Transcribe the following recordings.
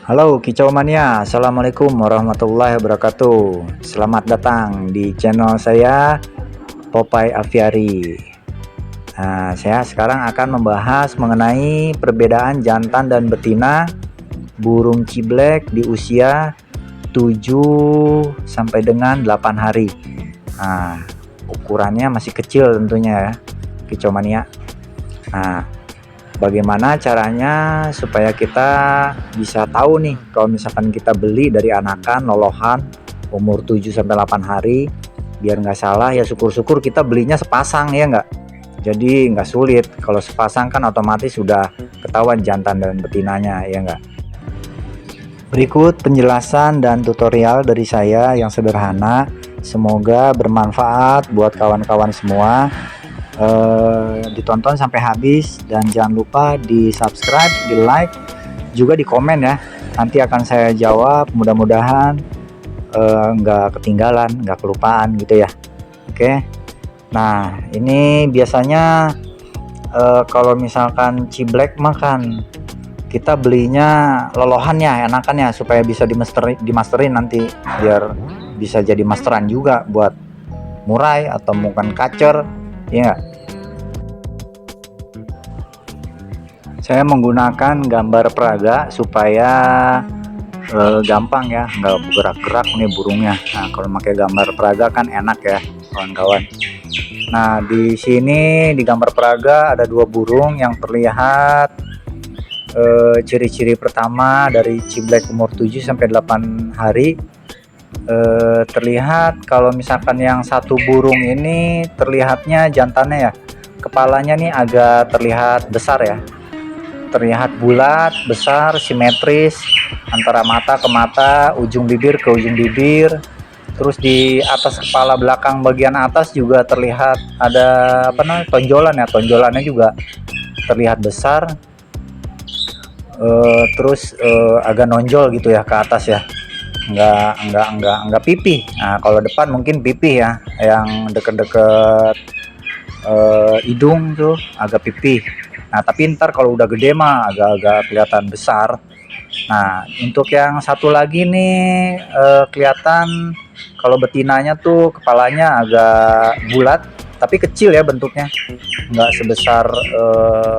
Halo Kicau Mania, Assalamualaikum warahmatullahi wabarakatuh. Selamat datang di channel saya, Popeye Aviary. Saya sekarang akan membahas mengenai perbedaan jantan dan betina burung ciblek di usia 7 sampai dengan 8 hari. Ukurannya masih kecil tentunya ya, Kicau Mania. Bagaimana caranya supaya kita bisa tahu nih kalau misalkan kita beli dari anakan lolohan umur 7 sampai 8 hari, biar nggak salah ya, syukur-syukur kita belinya sepasang ya nggak, jadi nggak sulit. Kalau sepasang kan otomatis sudah ketahuan jantan dan betinanya ya nggak. Berikut penjelasan dan tutorial dari saya yang sederhana, semoga bermanfaat buat kawan-kawan semua. Ditonton sampai habis dan jangan lupa di subscribe, di like, juga di komen ya, nanti akan saya jawab, mudah-mudahan nggak ketinggalan, nggak kelupaan gitu ya. Oke, nah ini biasanya kalau misalkan ciblek makan, kita belinya lolohannya, enakannya, supaya bisa dimasterin nanti, biar bisa jadi masteran juga buat murai atau mungkin kacer ya. Saya menggunakan gambar peraga supaya gampang ya, nggak bergerak-gerak nih burungnya. Nah, kalau pakai gambar peraga kan enak ya kawan-kawan. Nah, di sini di gambar peraga ada dua burung yang terlihat. Ciri-ciri pertama dari ciblek umur 7 sampai 8 hari, terlihat kalau misalkan yang satu burung ini terlihatnya jantannya ya, kepalanya nih agak terlihat besar ya, terlihat bulat, besar, simetris antara mata ke mata, ujung bibir ke ujung bibir. Terus di atas kepala belakang bagian atas juga terlihat ada tonjolan ya, tonjolannya juga terlihat besar. Terus agak nonjol gitu ya ke atas ya, nggak pipih. Nah, kalau depan mungkin pipih ya, yang deket-deket hidung tuh agak pipih. Nah, tapi ntar kalau udah gede mah agak-agak kelihatan besar. Nah, untuk yang satu lagi nih, kelihatan kalau betinanya tuh kepalanya agak bulat tapi kecil ya bentuknya, nggak sebesar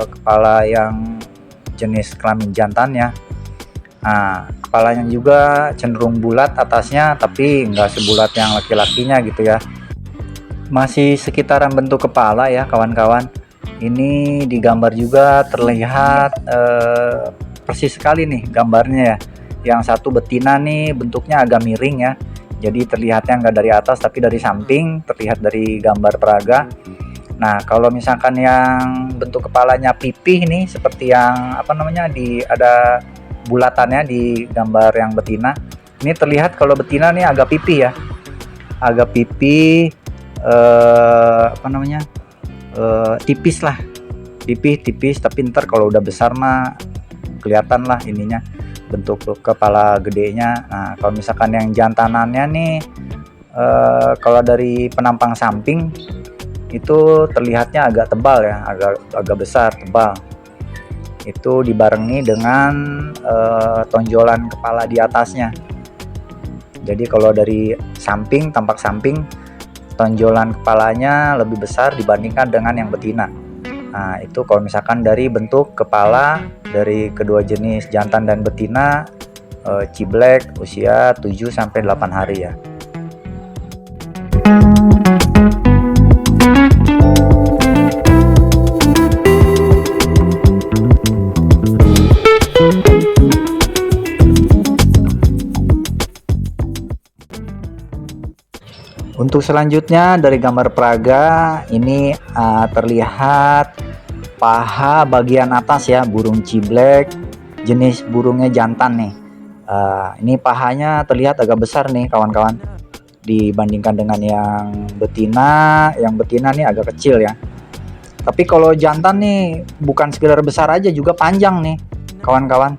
kepala yang jenis kelamin jantannya. Nah, kepalanya juga cenderung bulat atasnya, tapi nggak sebulat yang laki-lakinya gitu ya, masih sekitaran bentuk kepala ya kawan-kawan. Ini di gambar juga terlihat persis sekali nih gambarnya ya. Yang satu betina nih bentuknya agak miring ya, jadi terlihatnya nggak dari atas tapi dari samping, terlihat dari gambar peraga. Nah, kalau misalkan yang bentuk kepalanya pipih nih, seperti yang di ada bulatannya di gambar yang betina, ini terlihat kalau betina nih agak pipih ya, agak pipih, tipis lah, tipis, tapi ntar kalau udah besar mah kelihatan lah ininya, bentuk kepala gedenya. Nah, kalau misalkan yang jantanannya nih, kalau dari penampang samping itu terlihatnya agak tebal ya, agak besar, tebal. Itu dibarengi dengan tonjolan kepala di atasnya. Jadi kalau dari samping, tampak samping, tonjolan kepalanya lebih besar dibandingkan dengan yang betina. Nah, itu kalau misalkan dari bentuk kepala dari kedua jenis jantan dan betina ciblek usia 7 sampai 8 hari ya. Untuk selanjutnya dari gambar peraga ini terlihat paha bagian atas ya, burung ciblek jenis burungnya jantan nih. Ini pahanya terlihat agak besar nih kawan-kawan, dibandingkan dengan yang betina. Yang betina nih agak kecil ya. Tapi kalau jantan nih bukan sekedar besar aja, juga panjang nih kawan-kawan.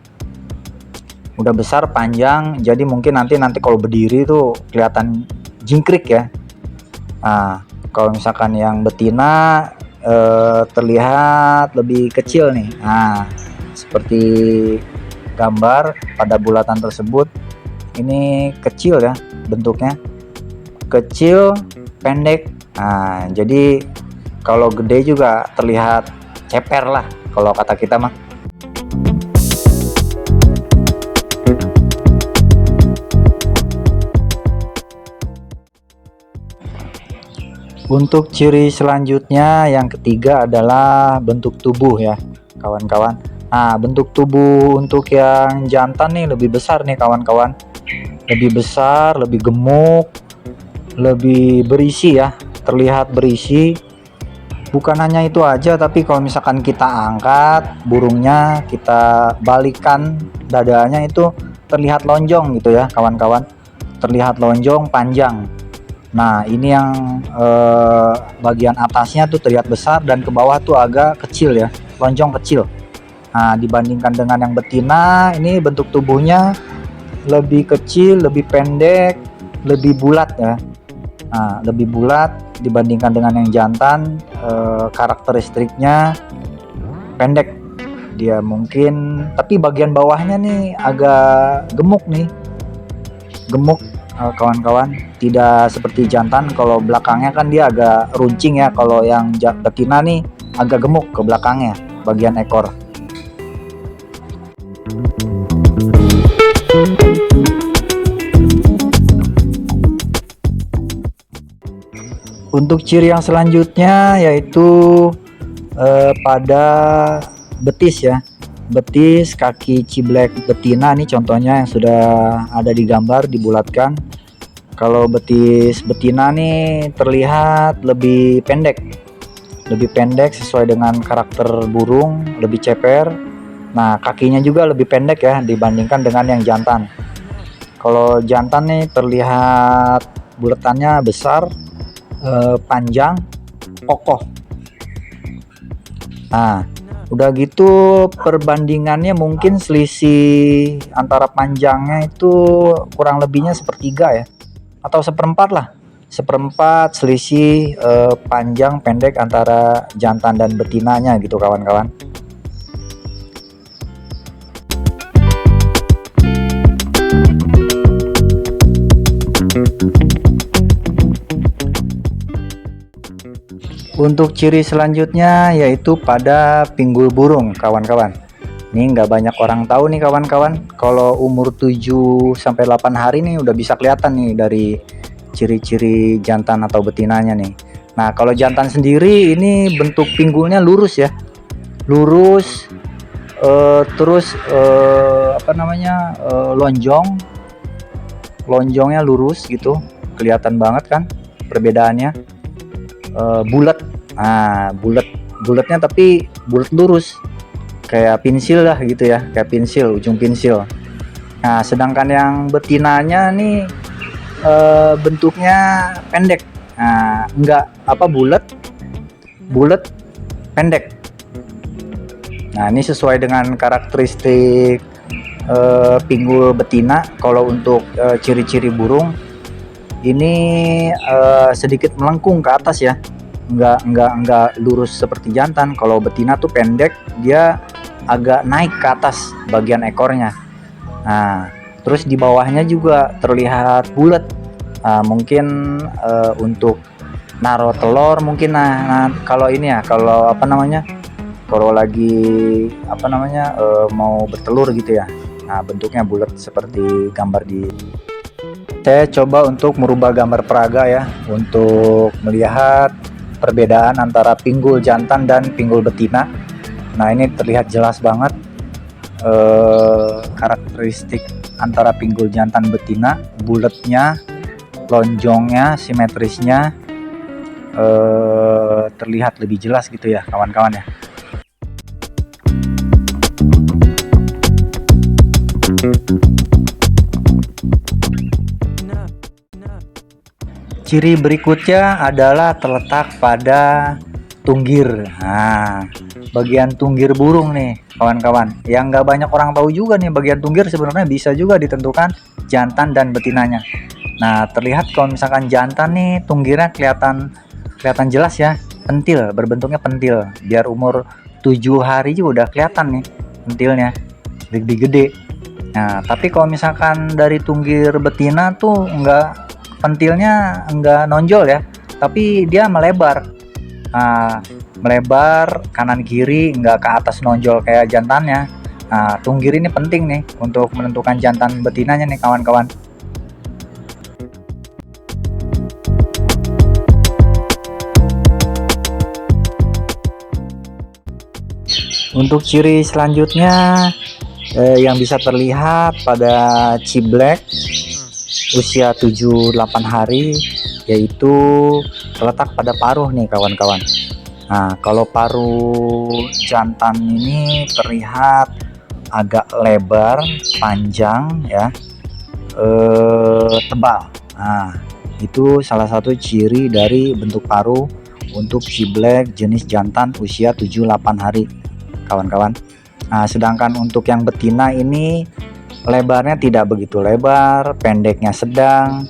Udah besar, panjang, jadi mungkin nanti kalau berdiri tuh kelihatan jingkrik ya. Nah, kalau misalkan yang betina terlihat lebih kecil nih. Nah, seperti gambar pada bulatan tersebut. Ini kecil ya bentuknya, kecil, pendek. Nah, jadi kalau gede juga terlihat ceper lah kalau kata kita mah. Untuk ciri selanjutnya yang ketiga adalah bentuk tubuh ya kawan-kawan. Nah, bentuk tubuh untuk yang jantan nih lebih besar nih kawan-kawan, lebih besar, lebih gemuk, lebih berisi ya, terlihat berisi. Bukan hanya itu aja, tapi kalau misalkan kita angkat burungnya, kita balikan dadanya, itu terlihat lonjong gitu ya kawan-kawan, terlihat lonjong panjang. Nah, ini yang bagian atasnya tuh terlihat besar dan ke bawah tuh agak kecil ya, lonjong kecil. Nah, dibandingkan dengan yang betina, ini bentuk tubuhnya lebih kecil, lebih pendek, lebih bulat ya. Nah, lebih bulat dibandingkan dengan yang jantan. Karakteristiknya pendek dia mungkin, tapi bagian bawahnya nih agak gemuk nih, gemuk kawan-kawan, tidak seperti jantan. Kalau belakangnya kan dia agak runcing ya, kalau yang betina nih agak gemuk ke belakangnya bagian ekor. Untuk ciri yang selanjutnya yaitu pada betis ya, betis kaki ciblek betina nih contohnya yang sudah ada di gambar dibulatkan. Kalau betis betina nih terlihat lebih pendek, sesuai dengan karakter burung, lebih ceper. Nah, kakinya juga lebih pendek ya dibandingkan dengan yang jantan. Kalau jantan nih terlihat bulatannya besar, panjang, kokoh. Nah, udah gitu perbandingannya mungkin selisih antara panjangnya itu kurang lebihnya sepertiga ya, atau seperempat lah, seperempat selisih panjang pendek antara jantan dan betinanya gitu kawan-kawan. Untuk ciri selanjutnya yaitu pada pinggul burung kawan-kawan. Ini nggak banyak orang tahu nih kawan-kawan, kalau umur 7 sampai 8 hari nih udah bisa kelihatan nih dari ciri-ciri jantan atau betinanya nih. Nah, kalau jantan sendiri ini bentuk pinggulnya lurus ya, lurus, terus lonjongnya lurus gitu, kelihatan banget kan perbedaannya. Bulat, nah bulatnya tapi bulat lurus kayak pensil lah gitu ya, kayak pensil, ujung pensil. Nah, sedangkan yang betinanya nih bentuknya pendek, nah enggak bulat pendek. Nah, ini sesuai dengan karakteristik pinggul betina. Kalau untuk ciri-ciri burung ini sedikit melengkung ke atas ya, enggak lurus seperti jantan. Kalau betina tuh pendek, dia agak naik ke atas bagian ekornya. Nah, terus di bawahnya juga terlihat bulat. Mungkin untuk naruh telur mungkin. Nah, kalau ini ya, kalau kalau lagi mau bertelur gitu ya, nah bentuknya bulat seperti gambar di. Saya coba untuk merubah gambar peraga ya, untuk melihat perbedaan antara pinggul jantan dan pinggul betina. Nah, ini terlihat jelas banget karakteristik antara pinggul jantan betina, bulatnya, lonjongnya, simetrisnya terlihat lebih jelas gitu ya kawan-kawan ya. Ciri berikutnya adalah terletak pada tunggir. Nah, bagian tunggir burung nih kawan-kawan, yang nggak banyak orang tahu juga nih, bagian tunggir sebenarnya bisa juga ditentukan jantan dan betinanya. Nah, terlihat kalau misalkan jantan nih tunggirnya kelihatan jelas ya, pentil, berbentuknya pentil. Biar umur 7 hari juga udah kelihatan nih pentilnya lebih gede. Nah, tapi kalau misalkan dari tunggir betina tuh pentilnya enggak nonjol ya, tapi dia melebar. Nah, melebar kanan kiri, enggak ke atas nonjol kayak jantannya. Nah, tunggir ini penting nih untuk menentukan jantan betinanya nih kawan-kawan. Untuk ciri selanjutnya yang bisa terlihat pada ciblek usia 7-8 hari, yaitu terletak pada paruh nih kawan-kawan. Nah, kalau paruh jantan ini terlihat agak lebar, panjang ya, tebal. Nah, itu salah satu ciri dari bentuk paruh untuk ciblek jenis jantan usia 7-8 hari kawan-kawan. Nah, sedangkan untuk yang betina ini lebarnya tidak begitu lebar, pendeknya sedang,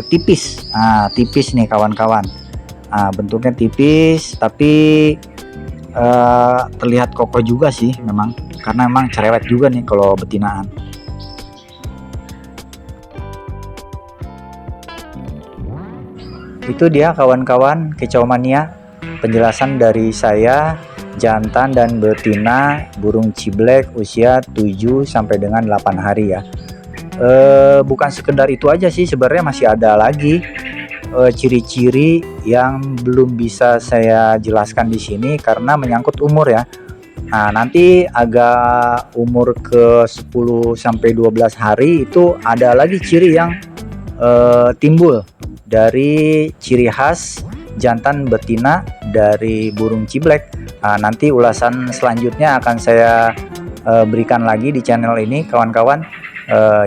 tipis. Nah, tipis nih kawan-kawan. Nah, bentuknya tipis tapi terlihat kokoh juga sih memang, karena memang cerewet juga nih kalau betinaan. Itu dia kawan-kawan kicau mania, penjelasan dari saya jantan dan betina burung ciblek usia 7 sampai dengan 8 hari ya. Bukan sekedar itu aja sih, sebenarnya masih ada lagi ciri-ciri yang belum bisa saya jelaskan di sini karena menyangkut umur ya. Nah, nanti agak umur ke 10 sampai 12 hari itu ada lagi ciri yang timbul dari ciri khas jantan betina dari burung ciblek. Nah, nanti ulasan selanjutnya akan saya berikan lagi di channel ini kawan-kawan.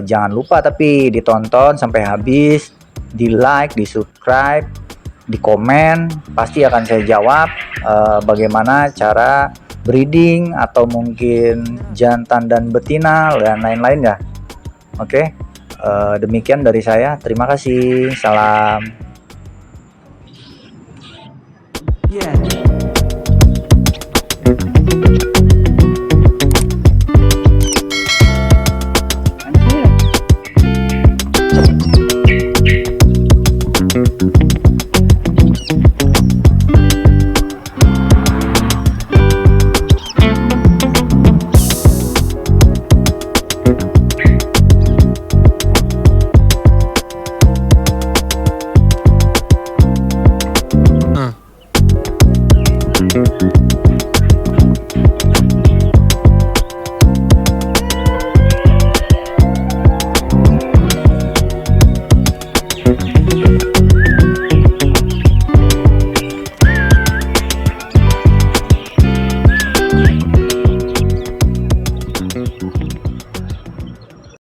Jangan lupa tapi ditonton sampai habis, di like, di subscribe, di komen, pasti akan saya jawab bagaimana cara breeding atau mungkin jantan dan betina dan lain-lain ya. Oke, demikian dari saya, terima kasih, salam. Yeah.